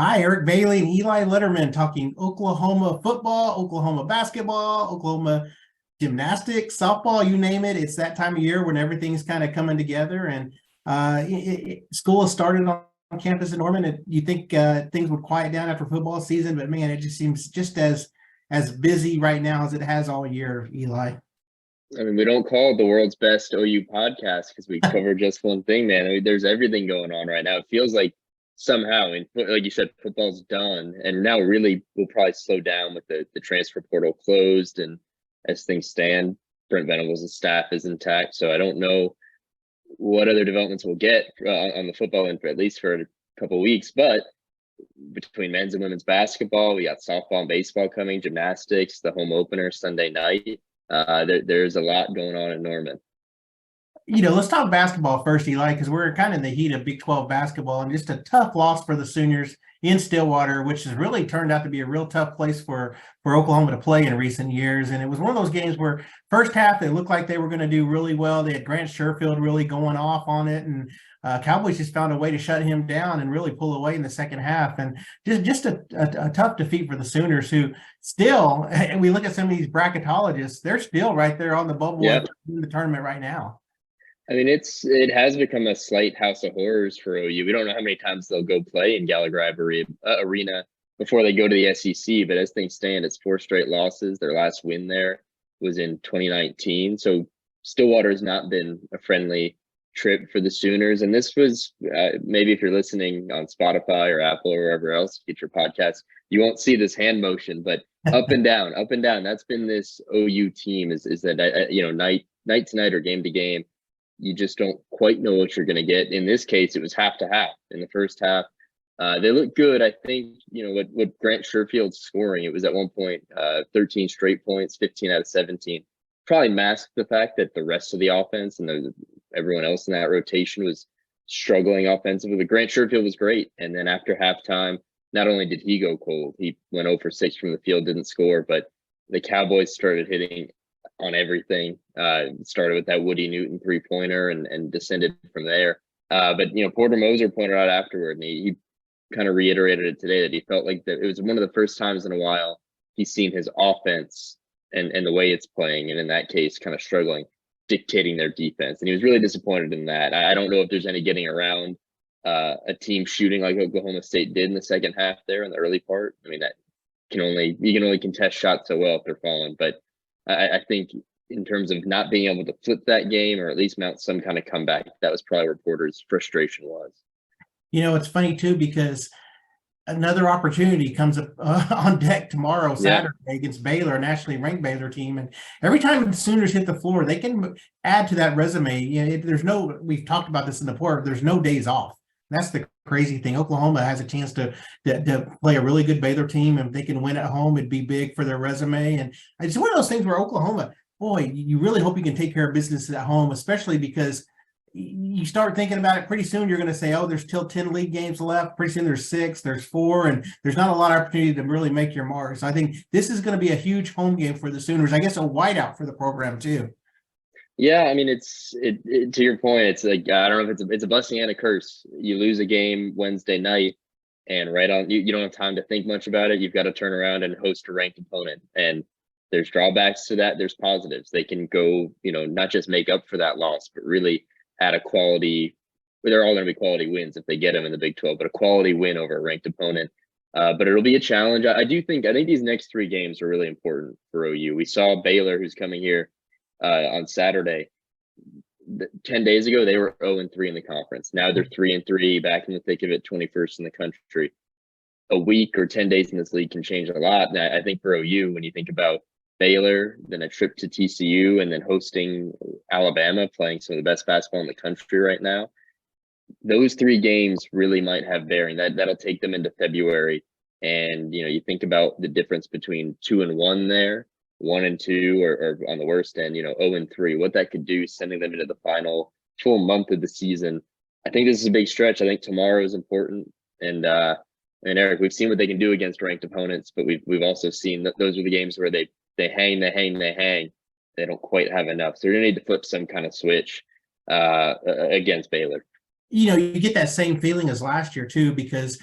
Hi, Eric Bailey and Eli Letterman talking Oklahoma football, Oklahoma basketball, Oklahoma gymnastics, softball, you name it. It's that time of year when everything's kind of coming together. And school has started on campus in Norman. And you think things would quiet down after football season, but man, it just seems just as busy right now as it has all year, Eli. I mean, we don't call it the world's best OU podcast because we cover just one thing, man. I mean, there's everything going on right now. It feels like somehow, and like you said, football's done, and now really will probably slow down with the transfer portal closed, and as things stand, Brent Venables' staff is intact. So I don't know what other developments we'll get on the football end for at least for a couple of weeks, but between men's and women's basketball, we got softball and baseball coming, gymnastics, the home opener Sunday night. There's a lot going on in Norman. Let's talk basketball first, Eli, because we're kind of in the heat of Big 12 basketball and just a tough loss for the Sooners in Stillwater, which has really turned out to be a real tough place for Oklahoma to play in recent years. And it was one of those games where first half, it looked like they were going to do really well. They had Grant Sherfield really going off on it. And Cowboys just found a way to shut him down and really pull away in the second half. And just a tough defeat for the Sooners, who still, and we look at some of these bracketologists, they're still right there on the bubble in the tournament right now. I mean, it has become a slight house of horrors for OU. We don't know how many times they'll go play in Gallagher-iba Arena before they go to the SEC. But as things stand, it's 4 straight losses. Their last win there was in 2019. So Stillwater has not been a friendly trip for the Sooners. And this was maybe if you're listening on Spotify or Apple or wherever else you get your podcast, you won't see this hand motion, but up and down, up and down. That's been this OU team is that night to night or game to game. You just don't quite know what you're going to get. In this case, it was half to half. In the first half, they looked good. I think, what Grant Sherfield's scoring, it was at one point 13 straight points, 15 out of 17. Probably masked the fact that the rest of the offense and everyone else in that rotation was struggling offensively. But Grant Sherfield was great. And then after halftime, not only did he go cold, he went 0 for 6 from the field, didn't score, but the Cowboys started hitting on everything. Started with that Woody Newton 3-pointer and descended from there. But Porter Moser pointed out afterward, and he kind of reiterated it today, that he felt like that it was one of the first times in a while he's seen his offense and the way it's playing, and in that case, kind of struggling, dictating their defense. And he was really disappointed in that. I don't know if there's any getting around a team shooting like Oklahoma State did in the second half there in the early part. I mean, you can only contest shots so well if they're falling, but I think in terms of not being able to flip that game or at least mount some kind of comeback, that was probably where Porter's frustration was. It's funny too, because another opportunity comes up on deck tomorrow, Saturday, against Baylor, a nationally ranked Baylor team. And every time the Sooners hit the floor, they can add to that resume. We've talked about this in the port, there's no days off. That's the crazy thing. Oklahoma has a chance to play a really good Baylor team, and if they can win at home, it'd be big for their resume. And it's one of those things where Oklahoma, boy, you really hope you can take care of business at home, especially because you start thinking about it. Pretty soon you're going to say, oh, there's still 10 league games left. Pretty soon there's 6, there's 4, and there's not a lot of opportunity to really make your mark. So I think this is going to be a huge home game for the Sooners. I guess a whiteout for the program too. Yeah, I mean, to your point, it's like, I don't know if it's a blessing and a curse. You lose a game Wednesday night, and right on, you don't have time to think much about it. You've got to turn around and host a ranked opponent. And there's drawbacks to that. There's positives. They can go, not just make up for that loss, but really add a quality. They're all going to be quality wins if they get them in the Big 12, but a quality win over a ranked opponent. But it'll be a challenge. I think these next 3 games are really important for OU. We saw Baylor, who's coming here on Saturday. 10 days ago, they were 0-3 in the conference. Now they're 3-3, back in the thick of it, 21st in the country. A week or 10 days in this league can change a lot. And I think for OU, when you think about Baylor, then a trip to TCU, and then hosting Alabama, playing some of the best basketball in the country right now, those 3 games really might have bearing. That'll take them into February. And you think about the difference between 2-1 there, 1-2, or on the worst end, 0-3, what that could do, sending them into the final full month of the season. I think this is a big stretch. I think tomorrow is important. And Eric, we've seen what they can do against ranked opponents, but we've also seen that those are the games where they hang. They don't quite have enough. So they're going to need to flip some kind of switch against Baylor. you get that same feeling as last year too, because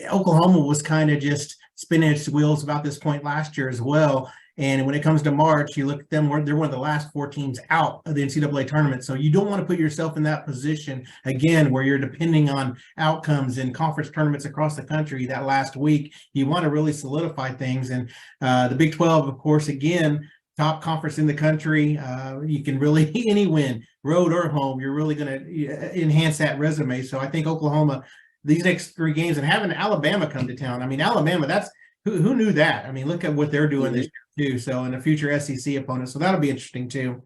Oklahoma was kind of just spinning its wheels about this point last year as well. And when it comes to March, you look at them, they're one of the last 4 teams out of the NCAA tournament. So you don't want to put yourself in that position again, where you're depending on outcomes in conference tournaments across the country that last week. You want to really solidify things. And the Big 12, of course, again, top conference in the country. You can really, any win, road or home, you're really going to enhance that resume. So I think Oklahoma, these next 3 games, and having Alabama come to town. I mean, Alabama, that's who knew that? I mean, look at what they're doing this year too. So, and a future SEC opponent. So that'll be interesting too.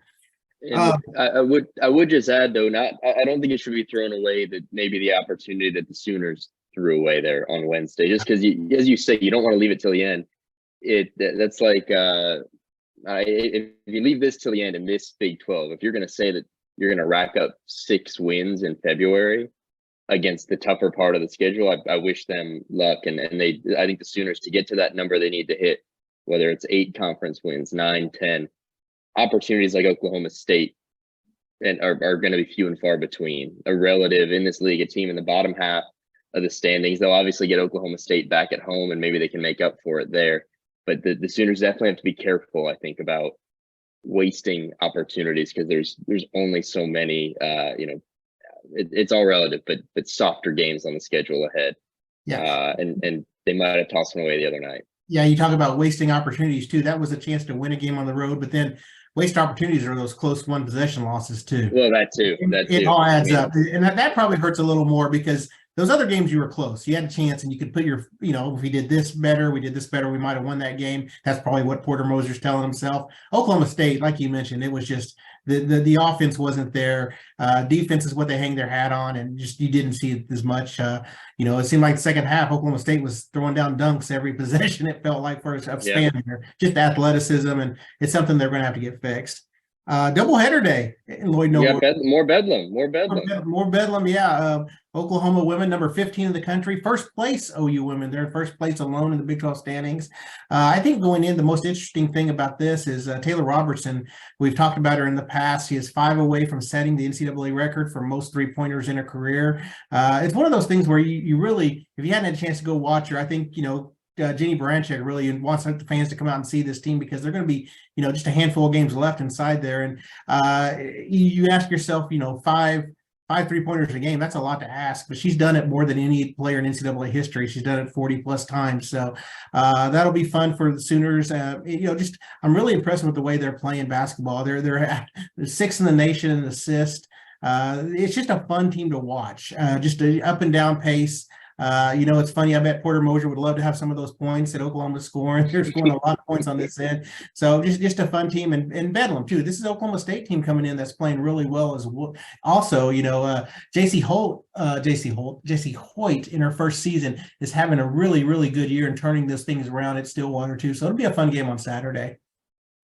And I would just add though, I don't think it should be thrown away that maybe the opportunity that the Sooners threw away there on Wednesday, just because as you say, you don't want to leave it till the end. That's like if you leave this till the end and miss Big 12, if you're going to say that you're going to rack up 6 wins in February against the tougher part of the schedule, I wish them luck. And I think the Sooners, to get to that number they need to hit, whether it's 8 conference wins, 9, 10, opportunities like Oklahoma State and are going to be few and far between. A relative in this league, a team in the bottom half of the standings, they'll obviously get Oklahoma State back at home and maybe they can make up for it there. But the Sooners definitely have to be careful, I think, about wasting opportunities, because there's only so many, it's all relative, but softer games on the schedule ahead. Yeah. And they might have tossed them away the other night. Yeah, you talk about wasting opportunities too. That was a chance to win a game on the road, but then waste opportunities are those close 1 possession losses too. Well, that too. It all adds up, and that probably hurts a little more, because those other games you were close. You had a chance, and you could put your, if we did this better, we might have won that game. That's probably what Porter Moser's telling himself. Oklahoma State, like you mentioned, it was just the offense wasn't there. Defense is what they hang their hat on, and just you didn't see it as much. It seemed like the second half, Oklahoma State was throwing down dunks every possession. It felt like for a span there, just athleticism, and it's something they're going to have to get fixed. Doubleheader day in Lloyd Noble. Yeah, more bedlam. More bedlam. Yeah. Oklahoma women, number 15 in the country, first place OU women. They're first place alone in the Big 12 standings. I think going in, the most interesting thing about this is Taylor Robertson. We've talked about her in the past. She is 5 away from setting the NCAA record for most 3-pointers in her career. It's one of those things where you really, if you hadn't had a chance to go watch her, I think, Jenny Baranchik really wants the fans to come out and see this team, because they're going to be, just a handful of games left inside there. And you ask yourself, 5 3-pointers a game, that's a lot to ask, but she's done it more than any player in NCAA history. She's done it 40 plus times. So that'll be fun for the Sooners. I'm really impressed with the way they're playing basketball. They're 6th in the nation in assist. It's just a fun team to watch. Just an up and down pace. It's funny. I bet Porter Moser would love to have some of those points that Oklahoma's scoring. They're scoring a lot of points on this end. So just a fun team, and Bedlam too. This is Oklahoma State team coming in that's playing really well as well. Also, JC Hoyt in her first season is having a really, really good year and turning those things around at Stillwater too. So it'll be a fun game on Saturday.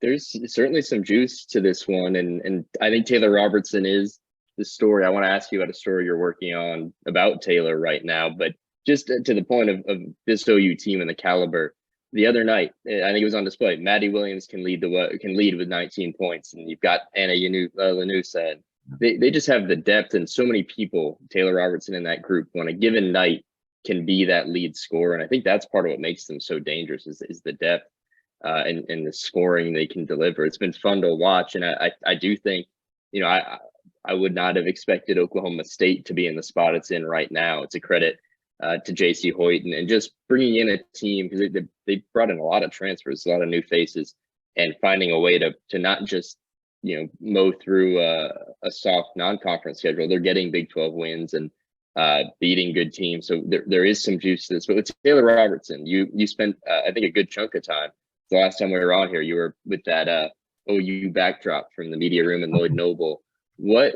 There's certainly some juice to this one, and I think Taylor Robertson is the story. I want to ask you about a story you're working on about Taylor right now, but just to the point of this OU team and the caliber, the other night, I think it was on display. Maddie Williams can lead with 19 points, and you've got Anna Lanusa. They just have the depth, and so many people. Taylor Robertson in that group on a given night can be that lead scorer, and I think that's part of what makes them so dangerous is the depth and the scoring they can deliver. It's been fun to watch, and I do think I would not have expected Oklahoma State to be in the spot it's in right now. It's a credit to JC Hoyt and just bringing in a team, because they brought in a lot of transfers, a lot of new faces, and finding a way to not just mow through a soft non-conference schedule. They're getting Big 12 wins and beating good teams. So there is some juice to this. But with Taylor Robertson, you spent I think a good chunk of time. The last time we were on here, you were with that OU backdrop from the media room in Lloyd Noble. What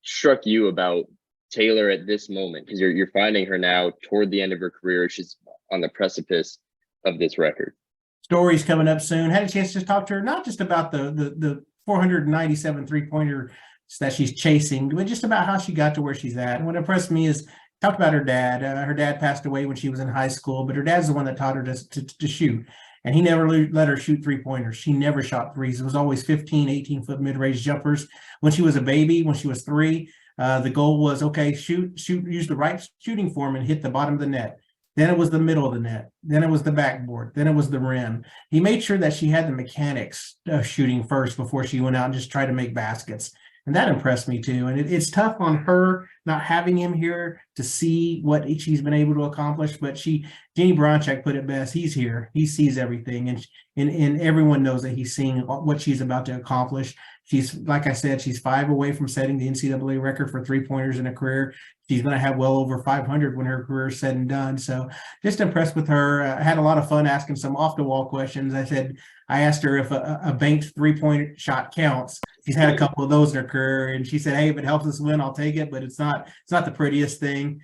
struck you about Taylor at this moment? Because you're finding her now toward the end of her career. She's on the precipice of this record. Stories coming up soon. Had a chance to talk to her, not just about the 497 3-pointer that she's chasing, but just about how she got to where she's at. And what impressed me is talked about her dad. Her dad passed away when she was in high school, but her dad's the one that taught her to shoot. And he never let her shoot 3-pointers. She never shot threes. It was always 15, 18-foot mid-range jumpers. When she was a baby, when she was 3, The goal was, okay, use the right shooting form and hit the bottom of the net. Then it was the middle of the net. Then it was the backboard. Then it was the rim. He made sure that she had the mechanics of shooting first before she went out and just tried to make baskets. And that impressed me too. And it's tough on her not having him here to see what she's been able to accomplish. But Jeannie Bronchak put it best. He's here. He sees everything. And everyone knows that he's seeing what she's about to accomplish. She's, like I said, she's 5 away from setting the NCAA record for 3-pointers in a career. She's going to have well over 500 when her career is said and done. So just impressed with her. I had a lot of fun asking some off-the-wall questions. I asked her if a banked 3-point shot counts. She's had a couple of those in her career, and she said, "Hey, if it helps us win, I'll take it, but it's not the prettiest thing."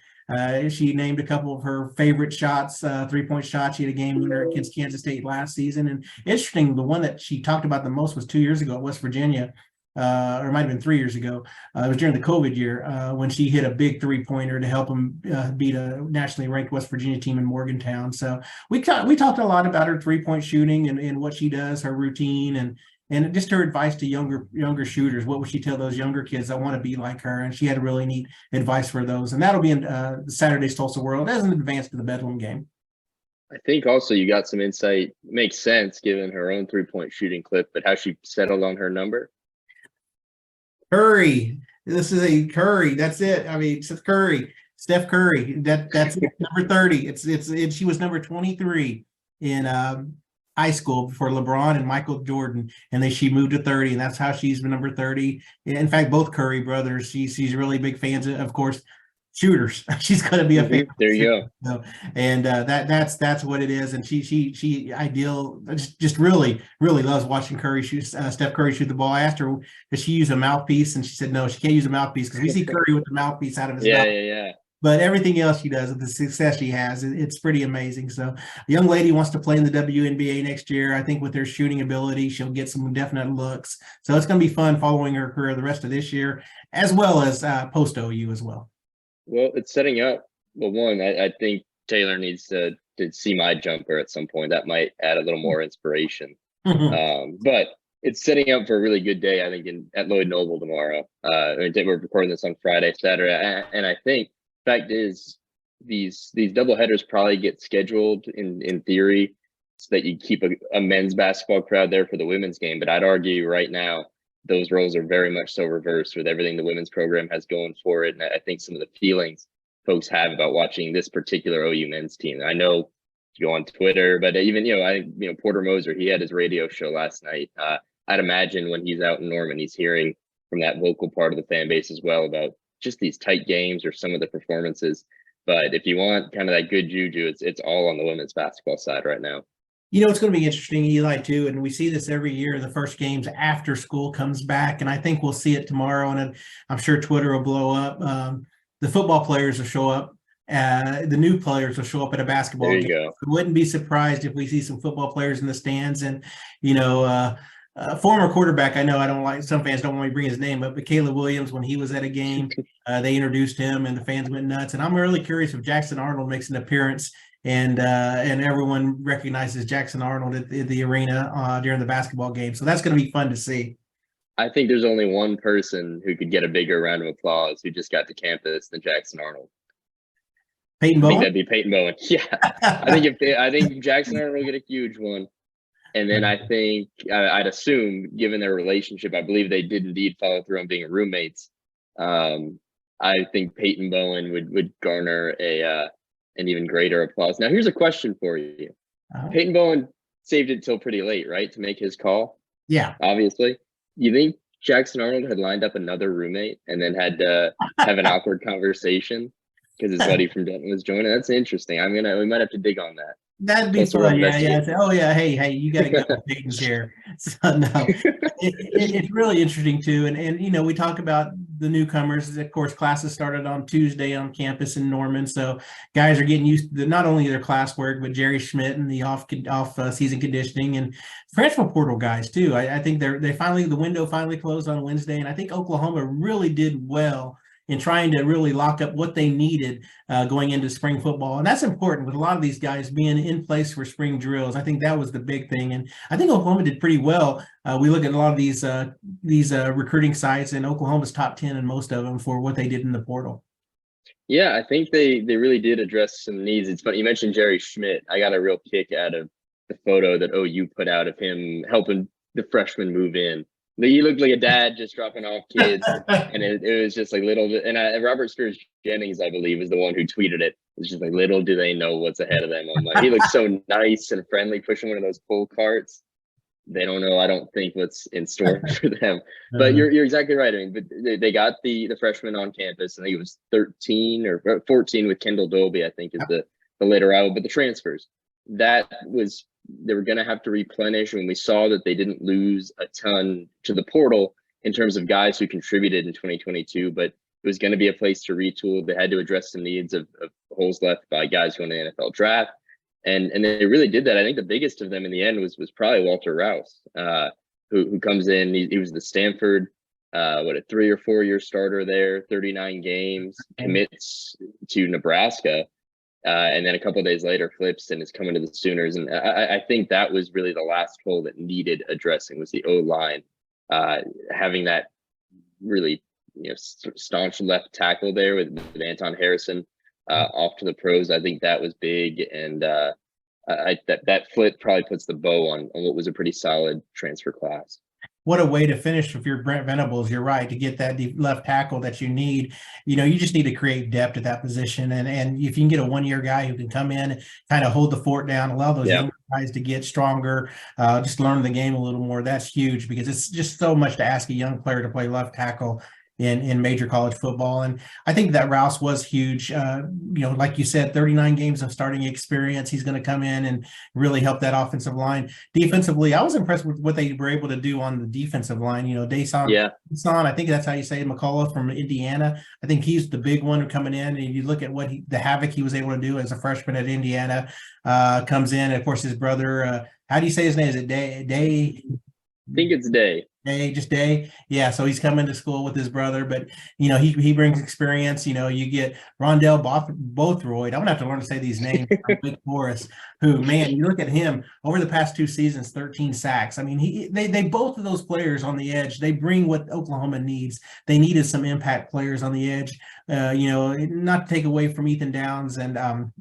She named a couple of her favorite shots, 3-point shots. She had a game winner against Kansas State last season. And interesting, the one that she talked about the most was 2 years ago at West Virginia, or it might have been 3 years ago. It was during the COVID year when she hit a big 3-pointer to help them beat a nationally ranked West Virginia team in Morgantown. So we talked a lot about her 3-point shooting and what she does, her routine, and just her advice to younger shooters. What would she tell those younger kids that want to be like her? And she had a really neat advice for those. And that'll be in Saturday's Tulsa World as an advance to the Bedlam game. I think also you got some insight. Makes sense given her own 3-point shooting clip, but how she settled on her number. Curry. This is a Curry. That's it. I mean, Steph Curry. That's number 30. She was number 23 in high school for LeBron and Michael Jordan, and she moved to 30, and that's how she's been number 30. In fact, both Curry brothers, she's really big fans of course, shooters. She's going to be a fan. There you go. And that's what it is. And she just really loves watching Curry shoot, Steph Curry shoot the ball. I asked her, does she use a mouthpiece? And she said, no, she can't use a mouthpiece because we see Curry with the mouthpiece out of his mouth. Yeah. But everything else she does, the success she has, it's pretty amazing. So a young lady wants to play in the WNBA next year. I think with her shooting ability, she'll get some definite looks. So it's going to be fun following her career the rest of this year, as well as post OU as well. Well, it's setting up. Well, one, I think Taylor needs to see my jumper at some point. That might add a little more inspiration. But it's setting up for a really good day, I think, at Lloyd Noble tomorrow. We're recording this on Friday, Saturday, and I think fact is these double headers probably get scheduled in theory so that you keep a men's basketball crowd there for the women's game. But I'd argue right now those roles are very much so reversed with everything the women's program has going for it. And I think some of the feelings folks have about watching this particular OU men's team. I know you go on Twitter, but even, Porter Moser, he had his radio show last night. I'd imagine when he's out in Norman, he's hearing from that vocal part of the fan base as well about just these tight games or some of the performances. But if you want kind of that good juju, it's all on the women's basketball side right now. It's going to be interesting, Eli, too, and we see this every year, the first games after school comes back, and I think we'll see it tomorrow, and I'm sure Twitter will blow up. The football players will show up. The new players will show up at a basketball game. Go. I wouldn't be surprised if we see some football players in the stands, and, former quarterback, I know I don't like, some fans don't want me to bring his name up, but Caleb Williams, when he was at a game, they introduced him and the fans went nuts. And I'm really curious if Jackson Arnold makes an appearance and everyone recognizes Jackson Arnold at the arena during the basketball game. So that's going to be fun to see. I think there's only one person who could get a bigger round of applause who just got to campus than Jackson Arnold. Peyton Bowen? I think that'd be Peyton Bowen. Yeah. I think Jackson Arnold will get a huge one. And then I think I'd assume, given their relationship, I believe they did indeed follow through on being roommates. I think Peyton Bowen would garner an even greater applause. Now, here's a question for you. Peyton Bowen saved it till pretty late, right, to make his call? Yeah. Obviously. You think Jackson Arnold had lined up another roommate and then had to have an awkward conversation because his buddy from Denton was joining? That's interesting. We might have to dig on that. That'd be fun. Yeah. Oh yeah. Hey, you got to go to Peyton's here. So no, it's really interesting too. And we talk about the newcomers. Of course, classes started on Tuesday on campus in Norman. So guys are getting used to not only their classwork, but Jerry Schmidt and the off season conditioning and transfer portal guys too. I think the window finally closed on Wednesday. And I think Oklahoma really did well in trying to really lock up what they needed going into spring football. And that's important with a lot of these guys being in place for spring drills. I think that was the big thing. And I think Oklahoma did pretty well. We look at a lot of these recruiting sites, and Oklahoma's top 10 in most of them for what they did in the portal. Yeah, I think they really did address some needs. It's funny, you mentioned Jerry Schmidt. I got a real kick out of the photo that OU put out of him helping the freshmen move in. He looked like a dad just dropping off kids, and it was just like little. And Robert Spears Jennings, I believe, is the one who tweeted it. It's just like, little do they know what's ahead of them. I'm like, he looks so nice and friendly pushing one of those pull carts. They don't know, I don't think, what's in store for them. But you're exactly right. I mean, but they got the freshman on campus. I think it was 13 or 14 with Kendall Dolby, I think, is the later out. But the transfers, they were going to have to replenish. When we saw that they didn't lose a ton to the portal in terms of guys who contributed in 2022, but it was going to be a place to retool. They had to address the needs of holes left by guys going to the NFL draft. And they really did that. I think the biggest of them in the end was probably Walter Rouse, who comes in. He was the Stanford, a 3 or 4 year starter there, 39 games, commits to Nebraska, and then a couple of days later flips and is coming to the Sooners. And I think that was really the last hole that needed addressing, was the O-line, having that really staunch left tackle there with Anton Harrison. Off to the pros. I think that was big, and that flip probably puts the bow on what was a pretty solid transfer class. What a way to finish if you're Brent Venables. You're right, to get that left tackle that you need. You just need to create depth at that position, and if you can get a 1-year guy who can come in, kind of hold the fort down, allow those younger guys to get stronger, just learn the game a little more. That's huge, because it's just so much to ask a young player to play left tackle in major college football. And I think that Rouse was huge. Like you said, 39 games of starting experience. He's going to come in and really help that offensive line. Defensively, I was impressed with what they were able to do on the defensive line. Dason, I think that's how you say it, McCullough from Indiana. I think he's the big one coming in, and you look at the havoc he was able to do as a freshman at Indiana, comes in. And of course, his brother, how do you say his name? Is it Day? I think it's Day. Day. Yeah. So he's coming to school with his brother, but he brings experience. You get Rondell Bothroyd. I'm gonna have to learn to say these names from Wake Forest, who, man, you look at him over the past 2 seasons, 13 sacks. I mean, they both of those players on the edge, they bring what Oklahoma needs. They needed some impact players on the edge, not to take away from Ethan Downs and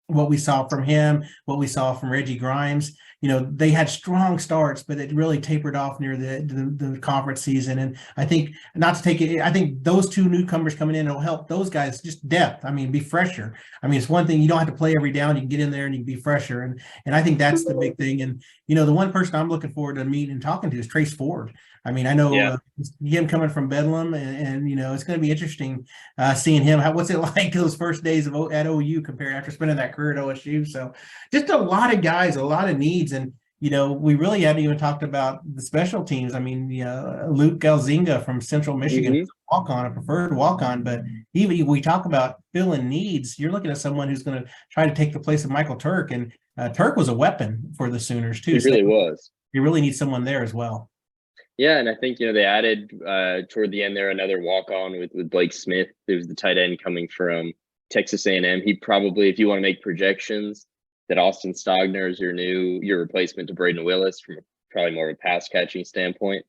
what we saw from him, what we saw from Reggie Grimes. They had strong starts, but it really tapered off near the conference season. And I think, I think those 2 newcomers coming in will help those guys, just depth. I mean, be fresher. I mean, it's one thing, you don't have to play every down. You can get in there and you can be fresher. And I think that's the big thing. And, the one person I'm looking forward to meeting and talking to is Trace Ford. I mean, I know him coming from Bedlam, and it's going to be interesting seeing him. What's it like those first days at OU compared after spending that career at OSU? So just a lot of guys, a lot of needs. And, we really haven't even talked about the special teams. I mean, Luke Galzinga from Central Michigan, a preferred walk-on, but we talk about filling needs. You're looking at someone who's going to try to take the place of Michael Turk, and Turk was a weapon for the Sooners too. He really was. You really need someone there as well. Yeah, and I think they added toward the end there another walk-on with Blake Smith. There was the tight end coming from Texas A&M. He probably, if you want to make projections, that Austin Stogner is your replacement to Braden Willis from probably more of a pass catching standpoint.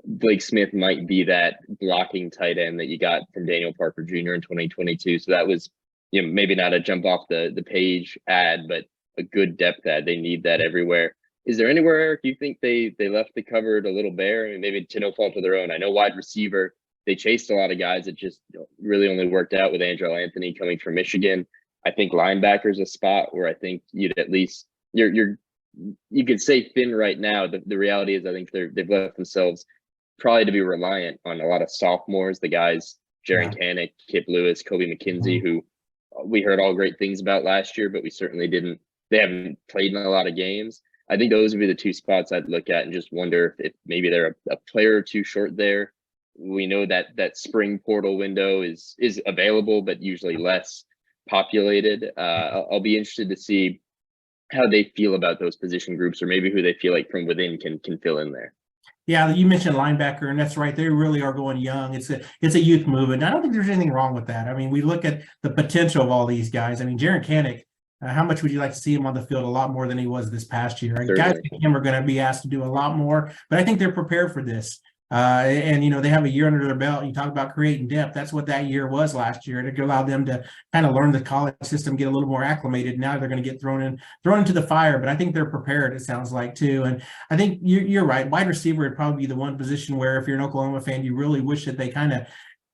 Blake Smith might be that blocking tight end that you got from Daniel Parker Jr. in 2022. So that was, maybe not a jump off the page ad, but a good depth ad. They need that everywhere. Is there anywhere, Eric, you think they left the cupboard a little bare? I mean, maybe to no fault of their own. I know wide receiver, they chased a lot of guys. It just really only worked out with Andrell Anthony coming from Michigan. I think linebacker's a spot where I think you'd at least you could say thin right now. The reality is I think they've left themselves probably to be reliant on a lot of sophomores, the guys, Jaren Kanak, Kip Lewis, Kobe McKenzie, who we heard all great things about last year, but we certainly didn't. They haven't played in a lot of games. I think those would be the 2 spots I'd look at and just wonder if maybe they're a player or 2 short there. We know that spring portal window is available, but usually less populated. I'll be interested to see how they feel about those position groups, or maybe who they feel like from within can fill in there. Yeah, you mentioned linebacker, and that's right. They really are going young. It's a youth movement. I don't think there's anything wrong with that. I mean, we look at the potential of all these guys. I mean, Jaron Kanek, how much would you like to see him on the field? A lot more than he was this past year. And guys Certainly. like him are going to be asked to do a lot more, but I think they're prepared for this. And they have a year under their belt. You talk about creating depth. That's what that year was last year. It allowed them to kind of learn the college system, get a little more acclimated. Now they're going to get thrown into the fire. But I think they're prepared. It sounds like too. And I think you're right. Wide receiver would probably be the one position where, if you're an Oklahoma fan, you really wish that they kind of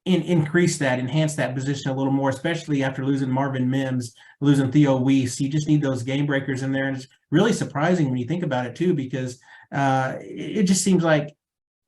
enhance that position a little more, especially after losing Marvin Mims, losing Theo Weiss. You just need those game breakers in there. And it's really surprising when you think about it too, because it just seems like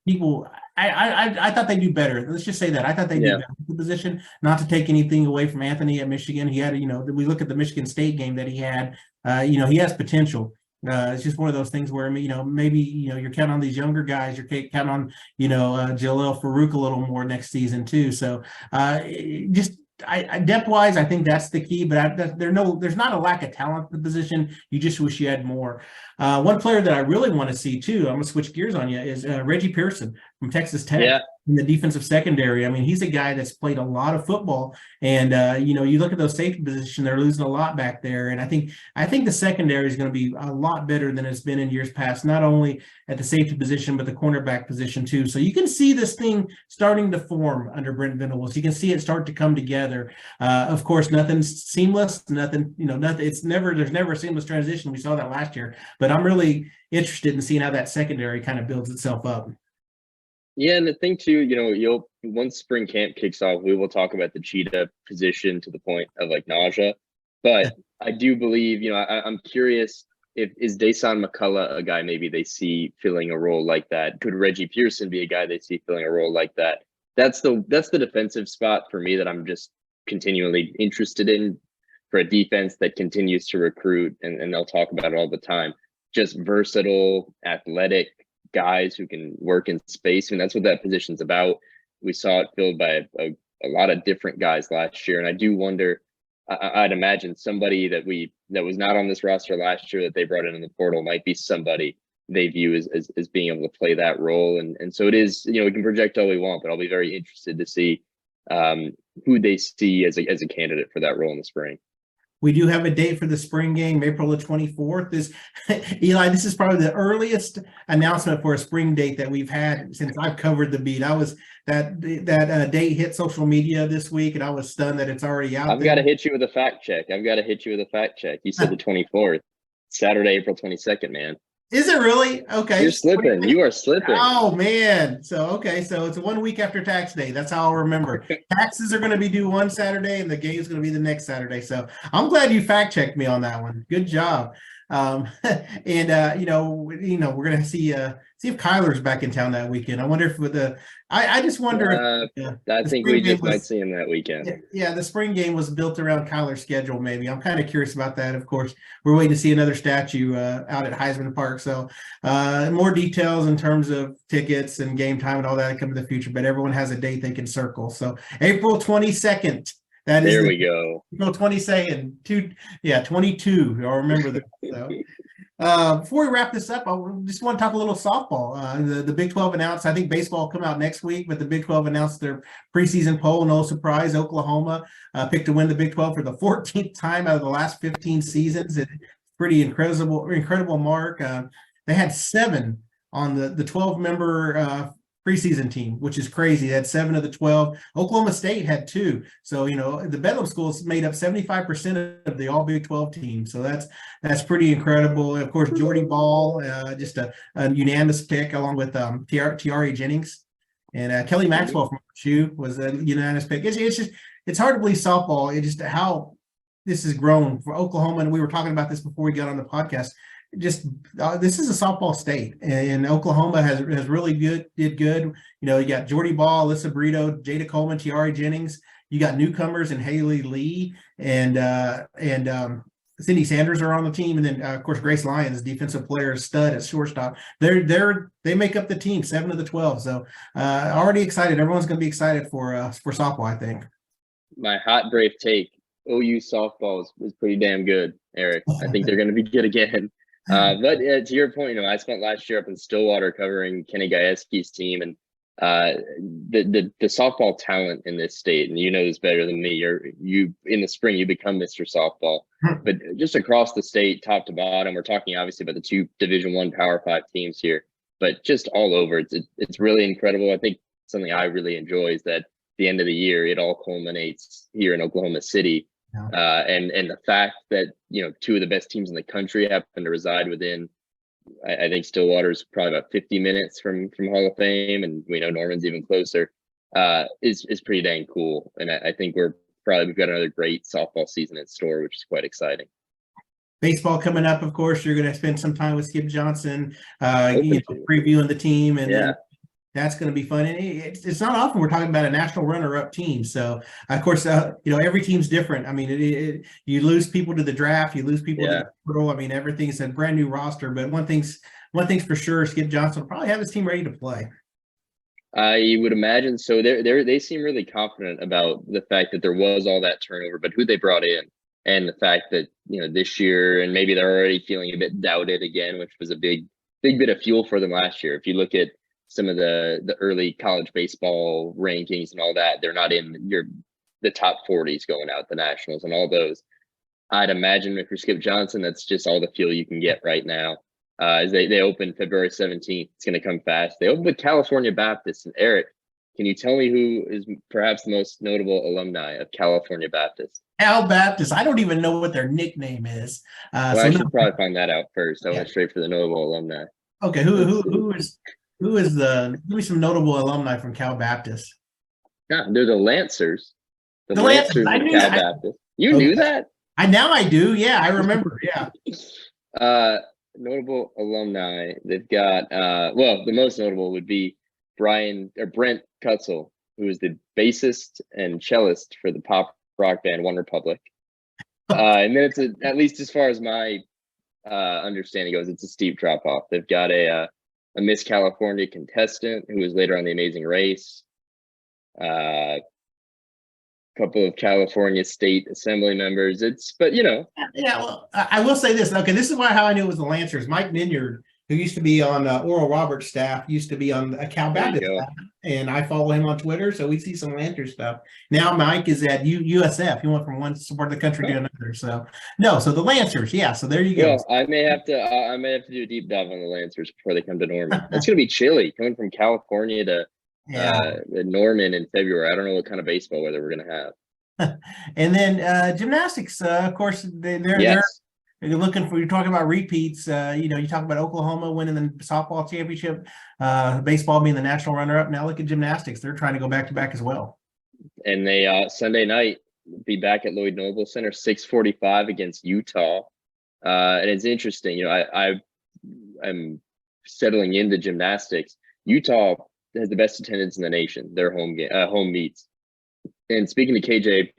people, I thought they do better. Let's just say that. I thought they do better in the position, not to take anything away from Anthony at Michigan. He had, we look at the Michigan State game that he had, he has potential. It's just one of those things where, maybe, you're counting on these younger guys. You're counting on, Jalil Farouk a little more next season too. So depth wise, I think that's the key, but there's not a lack of talent in the position. You just wish you had more. One player that I really want to see too, I'm gonna switch gears on you, is Reggie Pearson from Texas Tech in the defensive secondary. I mean, he's a guy that's played a lot of football, and you look at those safety positions, they're losing a lot back there. And I think the secondary is going to be a lot better than it's been in years past, not only at the safety position, but the cornerback position too. So you can see this thing starting to form under Brent Venables. You can see it start to come together. Of course, nothing's seamless, nothing, there's never a seamless transition. We saw that last year, but I'm really interested in seeing how that secondary kind of builds itself up. Yeah, and the thing too, once spring camp kicks off, we will talk about the cheetah position to the point of like nausea. But I do believe, I'm curious, is Dasan McCullough a guy maybe they see filling a role like that? Could Reggie Pearson be a guy they see filling a role like that? That's the defensive spot for me that I'm just continually interested in, for a defense that continues to recruit, and they'll talk about it all the time. Just versatile, athletic guys who can work in space. I mean, that's what that position's about. We saw it filled by a lot of different guys last year. And I do wonder, I'd imagine somebody that was not on this roster last year that they brought in the portal might be somebody they view as being able to play that role. And so it is, we can project all we want, but I'll be very interested to see who they see as a candidate for that role in the spring. We do have a date for the spring game, April the 24th. Eli, this is probably the earliest announcement for a spring date that we've had since I've covered the beat. That date hit social media this week, and I was stunned that it's already out. I've got to hit you with a fact check. You said the 24th, Saturday, April 22nd, man. Is it really? Okay. You're slipping. You are slipping. Oh, man. So it's 1 week after tax day. That's how I'll remember. Taxes are going to be due one Saturday, and the game is going to be the next Saturday. So I'm glad you fact checked me on that one. Good job. And we're going to see if Kyler's back in town that weekend. I wonder if I just wonder. I think we just might see him that weekend. Yeah, the spring game was built around Kyler's schedule. Maybe I'm kind of curious about that. Of course, we're waiting to see another statue out at Heisman Park. So more details in terms of tickets and game time and all that come in the future. But everyone has a date they can circle. So April 22nd. There we go. April 22nd. 22. I'll remember that. So. Before we wrap this up, I just want to talk a little softball. The Big 12 announced, I think baseball will come out next week, but the Big 12 announced their preseason poll. No surprise, Oklahoma picked to win the Big 12 for the 14th time out of the last 15 seasons. It's pretty incredible mark. They had 7 on the 12-member preseason team, which is crazy. They had 7 of the 12. Oklahoma State had 2. So, the Bedlam schools made up 75% of the all Big 12 team. So that's pretty incredible. Of course, Jordy Ball, just a unanimous pick, along with Tiare Jennings. And Kelly Maxwell from SHU was a unanimous pick. It's hard to believe softball. It's just how this has grown for Oklahoma. And we were talking about this before we got on the podcast. This is a softball state, and Oklahoma has really did good. You got Jordy Ball, Alyssa Brito, Jada Coleman, Tiare Jennings. You got newcomers and Haley Lee and Cindy Sanders are on the team, and then of course Grace Lyons, defensive player, stud at shortstop. They make up the team, 7 of the 12. So already excited. Everyone's going to be excited for softball, I think. My hot brave take: OU softball is pretty damn good, Eric. I think they're going to be good again. But to your point, I spent last year up in Stillwater covering Kenny Gajewski's team, and the softball talent in this state, and you know this better than me. You in the spring you become Mr. Softball, but just across the state, top to bottom, we're talking obviously about the two Division I Power 5 teams here, but just all over, it's really incredible. I think something I really enjoy is that the end of the year it all culminates here in Oklahoma City. And the fact that two of the best teams in the country happen to reside within, I think Stillwater's probably about 50 minutes from Hall of Fame, and we know Norman's even closer. Is pretty dang cool, and I think we've got another great softball season in store, which is quite exciting. Baseball coming up, of course. You're going to spend some time with Skip Johnson, previewing the team, and then that's going to be fun. And it's not often we're talking about a national runner-up team. So, of course, every team's different. I mean, you lose people to the draft, you lose people to the portal. I mean, everything's a brand new roster. But one thing's for sure, Skip Johnson will probably have his team ready to play. You would imagine so. They seem really confident about the fact that there was all that turnover, but who they brought in, and the fact that this year, and maybe they're already feeling a bit doubted again, which was a big bit of fuel for them last year. If you look at some of the early college baseball rankings and all that, they're not in the top 40s going out, the nationals and all those. I'd imagine if you're Skip Johnson, that's just all the fuel you can get right now. As they open February 17th, it's going to come fast. They open with California Baptist. And Eric, can you tell me who is perhaps the most notable alumni of California Baptist? Cal Baptist. I don't even know what their nickname is. I should probably find that out first. I went straight for the notable alumni. Okay, who is give me some notable alumni from Cal Baptist? Yeah, they're the Lancers. The Lancers of Cal Baptist. You knew that? Now I do. Yeah, I remember. Yeah. Notable alumni. They've got the most notable would be Brent Kutzel, who is the bassist and cellist for the pop rock band One Republic. And then it's at least as far as my understanding goes, it's a steep drop off. They've got a Miss California contestant who was later on The Amazing Race. Couple of California State Assembly members. Yeah, well, I will say this. Okay, this is how I knew it was the Lancers. Mike Minyard, who used to be on Oral Roberts' staff, used to be on a Cal Baptist staff, and I follow him on Twitter, so we see some Lancers stuff. Now Mike is at USF. He went from one part of the country to another. So the Lancers. Yeah, so there you go. Well, I may have to do a deep dive on the Lancers before they come to Norman. That's going to be chilly coming from California to Norman in February. I don't know what kind of baseball weather we're going to have. And then gymnastics, of course, they're looking for. You're talking about repeats. You talk about Oklahoma winning the softball championship, baseball being the national runner-up. Now look at gymnastics; they're trying to go back-to-back as well. And they Sunday night be back at Lloyd Noble Center, 6:45 against Utah. And it's interesting. I'm settling into gymnastics. Utah has the best attendance in the nation. Their home meets. And speaking to KJ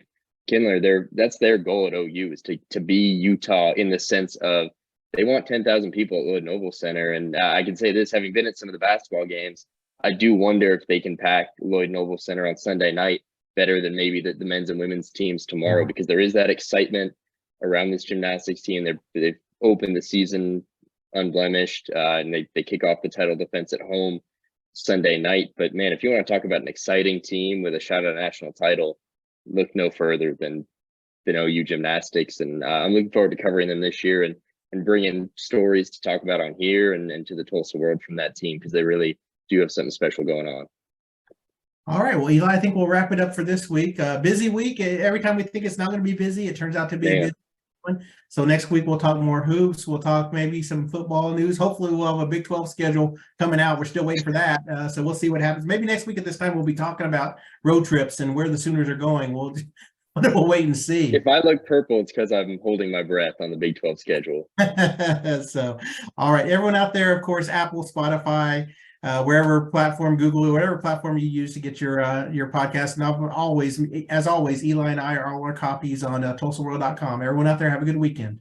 Kindler, that's their goal at OU, is to be Utah, in the sense of they want 10,000 people at Lloyd Noble Center. And I can say this, having been at some of the basketball games, I do wonder if they can pack Lloyd Noble Center on Sunday night better than maybe the men's and women's teams tomorrow, because there is that excitement around this gymnastics team. They've opened the season unblemished, and they kick off the title defense at home Sunday night. But man, if you want to talk about an exciting team with a shot at a national title, look no further than OU gymnastics. And I'm looking forward to covering them this year and bringing stories to talk about on here and to the Tulsa world from that team, because they really do have something special going on. All right. Well, Eli, I think we'll wrap it up for this week. Busy week. Every time we think it's not going to be busy, it turns out to be a busy one. So next week we'll talk more hoops. We'll talk maybe some football news. Hopefully we'll have a Big 12 schedule coming out. We're still waiting for that. So we'll see what happens. Maybe next week at this time we'll be talking about road trips and where the Sooners are going. We'll wait and see. If I look purple, it's because I'm holding my breath on the Big 12 schedule. So, all right. Everyone out there, of course, Apple, Spotify, wherever platform, Google, whatever platform you use to get your podcast. And as always, Eli and I are all our copies on TulsaWorld.com. Everyone out there, have a good weekend.